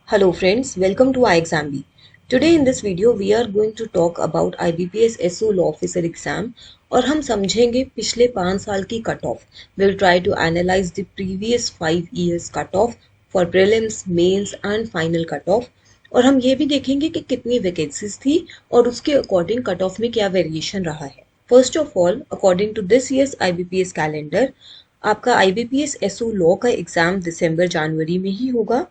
Hello friends, welcome to iExamB. Today in this video we are going to talk about IBPS SO Law Officer exam और हम समझेंगे पिछले 5 साल की cut of. We'll try to analyze the previous 5 years cut off for prelims, mains and final cut off. और हम ये भी देखेंगे कि कितनी वैकेंसीज थी और उसके अकॉर्डिंग कट ऑफ में क्या वेरिएशन रहा है. First of all, according to this years IBPS calendar, आपका IBPS SO लॉ का एग्जाम दिसंबर जनवरी में ही होगा.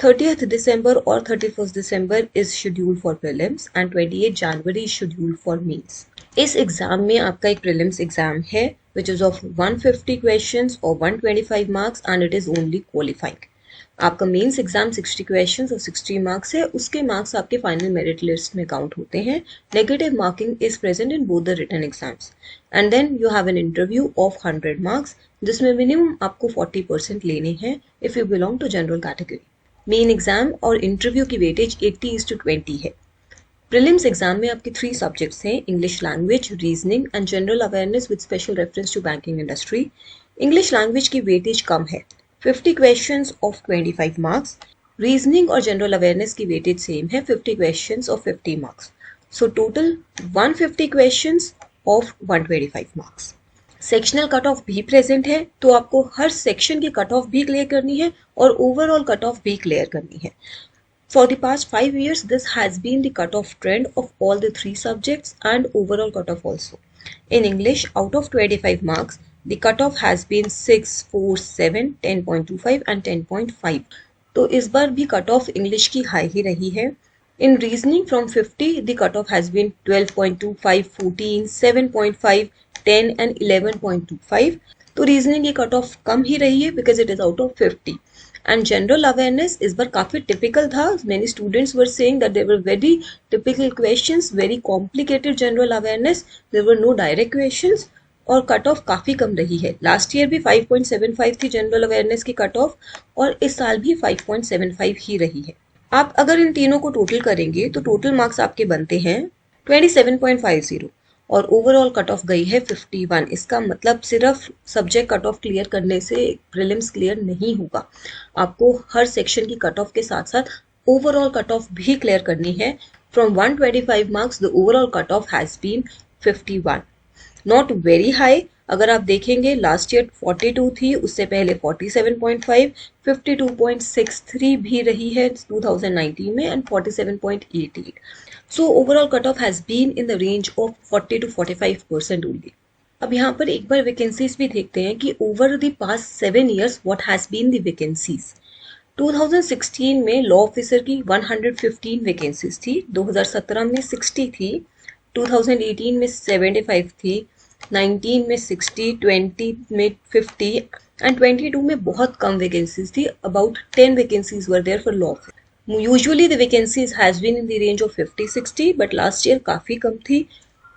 30th December or 31st December is scheduled for prelims and 28th January is scheduled for mains. इस एग्जाम में आपका एक prelims एग्जाम है which is of 150 questions or 125 marks and it is only qualifying. आपका मेंस एग्जाम 60 क्वेश्चंस और 60 marks है. उसके marks आपके फाइनल मेरिट लिस्ट में काउंट होते हैं. Negative marking is present in both the written exams and then you have an interview of 100 marks जिसमें मिनिमम आपको 40% लेने हैं if you belong to general category. Main exam और इंटरव्यू की वेटेज 80:20 है. प्रीलिम्स एग्जाम में आपके 3 सब्जेक्ट्स हैं: English language, reasoning and general awareness with special reference to banking industry. English language की वेटेज कम है, 50 क्वेश्चंस ऑफ 25 मार्क्स. रीजनिंग और जनरल अवेयरनेस की वेटेज सेम है, 50 questions of 50 marks. So total 150 questions of 125 marks. Sectional cut off भी present है, तो आपको हर सेक्शन की कट ऑफ भी क्लियर करनी है और ओवरऑल कट ऑफ भी क्लियर करनी है. For the past 5 years this has been the cut off trend of all the 3 subjects and overall cut off also. In English, out of 25 marks, the cut off has been 6, 4, 7, 10.25 and 10.5. तो इस बार भी cut off English की high ही रही है. In reasoning from 50, the cutoff has been 12.25, 14, 7.5, 10 and 11.25. तो reasoning की cut of कम ही रही है because it is out of 50. And general awareness इस बार काफी टिपिकल था. Many students were saying that there were very typical questions, very complicated general awareness, there were no direct questions और cut off काफी कम रही है. लास्ट ईयर भी 5.75 थी जनरल अवेयरनेस की कट ऑफ और इस साल भी 5.75 ही रही है. आप अगर इन तीनों को टोटल करेंगे तो टोटल मार्क्स आपके बनते हैं 27.50 और ओवरऑल कट ऑफ गई है 51. इसका मतलब सिर्फ सब्जेक्ट कट ऑफ क्लियर करने से प्रीलिम्स क्लियर नहीं होगा. आपको हर सेक्शन की कट ऑफ के साथ साथ ओवरऑल कट ऑफ भी क्लियर करनी है. From 125 marks the overall cut off has been 51. Not very high. अगर आप देखेंगे लास्ट ईयर 42 थी, उससे पहले 47.5, 52.63 भी रही है 2019 में and 47.88. So overall cutoff has been in the range of 40 to 45% only. अब यहाँ पर एक बार वैकेंसीज भी देखते हैं कि over the past 7 years what has been the vacancies. 2016 में लॉ ऑफिसर की 115 वैकेंसीज थी, 2017 में 60 थी, 2018 में 75 थी, 19 में 60, 20 में 50 एंड 22 में बहुत कम वैकेंसीज थी. About 10 vacancies were there for law. Usually the vacancies has been in the range of 50-60 but last year काफी कम थी.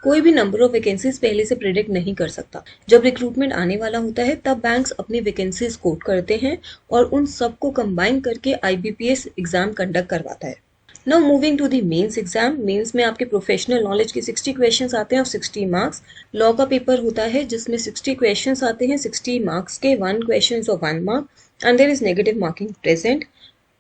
कोई भी नंबर ऑफ वैकेंसीज पहले से प्रिडिक्ट नहीं कर सकता. जब रिक्रूटमेंट आने वाला होता है तब बैंक्स अपनी वैकेंसीज कोट करते हैं और उन सबको कंबाइन करके IBPS एग्जाम कंडक्ट करवाता है. Now moving to the mains exam. Mains में आपके प्रोफेशनल नॉलेज के 60 क्वेश्चंस आते हैं और 60 मार्क्स. लॉ का पेपर होता है जिसमें 60 क्वेश्चंस आते हैं, 60 मार्क्स के, 1 क्वेश्चन और 1 mark and there is negative marking present.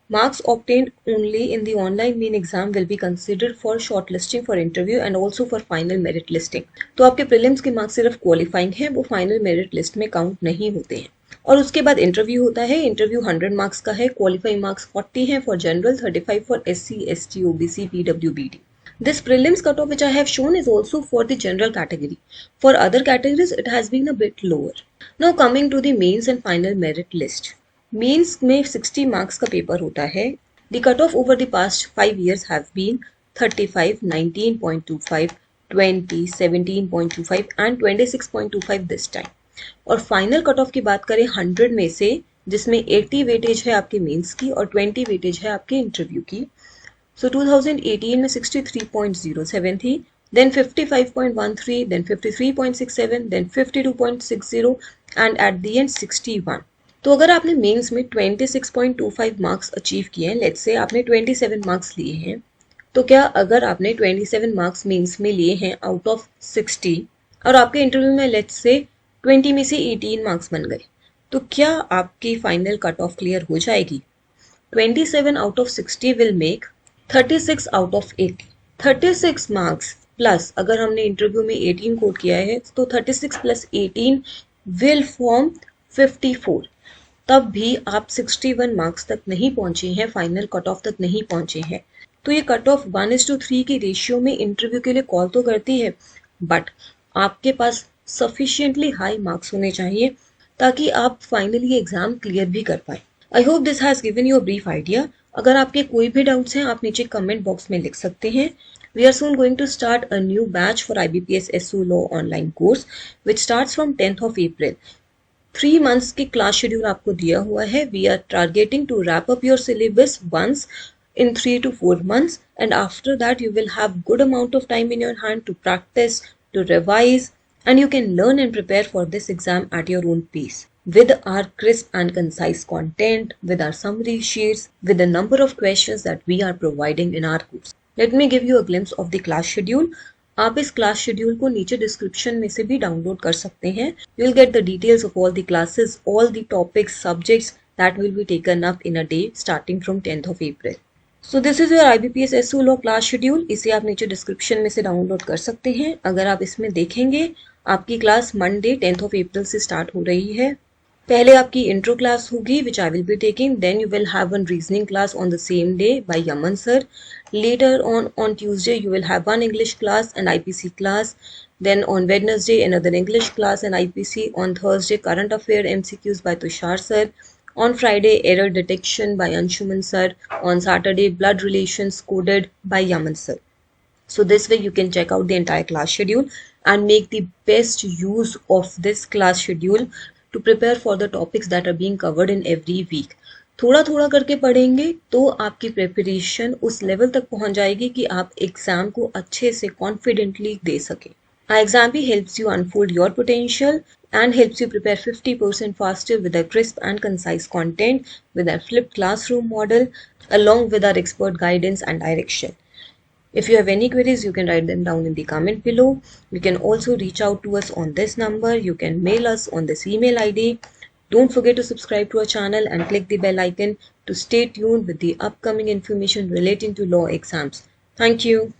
Marks obtained only in the online main exam will be considered for shortlisting for interview and also for final merit listing. तो आपके prelims के marks सिर्फ qualifying है, वो final merit list में count नहीं होते हैं. और उसके बाद इंटरव्यू होता है. इंटरव्यू 100 मार्क्स का है. क्वालिफाइंग मार्क्स 40 हैं for general, 35 for SC, ST, OBC, PWBD. This prelims cutoff which I have shown is also for the general category. For other categories it has been a bit lower. Now coming to the mains and final merit list. Mains में 60 marks का paper होता है. The cut off over the past 5 years have been 35, 19.25, 20, 17.25 and 26.25 this time. और final cut off की बात करें 100 में से, जिसमें 80 वेटेज है आपके मेंस की और 20 वेटेज है आपके इंटरव्यू की. सो 2018 में 63.07 थी, then 55.13, then 53.67, then 52.60 and at the end 61. तो अगर आपने मेंस में 26.25 मार्क्स अचीव किए हैं, लेट्स से आपने 27 मार्क्स लिए हैं, तो क्या अगर आपने 27 मार्क्स मेंस में लिए हैं आउट ऑफ 60 और आपके इंटरव्यू में लेट्स से 20 में से 18 मार्क्स बन गए, तो क्या आपकी फाइनल कट ऑफ क्लियर हो जाएगी? 27 out of 60 will make 36 out of 80. 36 marks plus अगर हमने इंटरव्यू में 18 कोट किया है तो 36 plus 18 will form 54. तब भी आप 61 मार्क्स तक नहीं पहुंचे हैं, फाइनल कट ऑफ तक नहीं पहुंचे हैं. तो ये कट ऑफ 1:3 की रेशियो में इंटरव्यू के लिए कॉल तो करती है, बट आपके पास सफिशिएंटली हाई मार्क्स होने चाहिए ताकि आप फाइनली एग्जाम क्लियर भी कर पाए. I hope this has given you a brief idea. अगर आपके कोई भी डाउट्स हैं आप नीचे कमेंट बॉक्स में लिख सकते हैं. We are soon going to start a new batch for IBPS SU Law online course which starts from 10th of April. 3 months की क्लास शेड्यूल आपको दिया हुआ है. We are targeting to wrap up your syllabus once in 3 to 4 months, and after that you will have good amount of time in your hand to practice, to revise, and you can learn and prepare for this exam at your own pace. With our crisp and concise content, with our summary sheets, with the number of questions that we are providing in our course. Let me give you a glimpse of the class schedule. आप इस class schedule को नीचे description में से भी download कर सकते हैं. You will get the details of all the classes, all the topics, subjects that will be taken up in a day starting from 10th of April. So this is your IBPS SU Law class schedule. इसे आप नीचे description में से download कर सकते हैं. अगर आप इसमें देखेंगे आपकी class Monday 10th of April से स्टार्ट हो रही है. पहले आपकी इंट्रो क्लास होगी which I will be taking. Then you will have one reasoning class on the same day by Yaman sir. Later on Tuesday you will have one English class and IPC class. Then on Wednesday another English class and IPC. On Thursday current affair MCQs by Tushar sir. On Friday error detection by Anshuman sir. On Saturday blood relations coded by Yaman sir. So this way you can check out the entire class schedule and make the best use of this class schedule to prepare for the topics that are being covered in every week. थोड़ा थोड़ा करके पढ़ेंगे तो आपकी preparation उस level तक पहुंच जाएगी कि आप एग्जाम को अच्छे से कॉन्फिडेंटली दे सकें. Our exam helps you unfold your potential and helps you prepare 50% faster with a crisp and concise content with a flipped classroom model along with our expert guidance and direction. If you have any queries, you can write them down in the comment below. You can also reach out to us on this number. You can mail us on this email ID. Don't forget to subscribe to our channel and click the bell icon to stay tuned with the upcoming information relating to law exams. Thank you.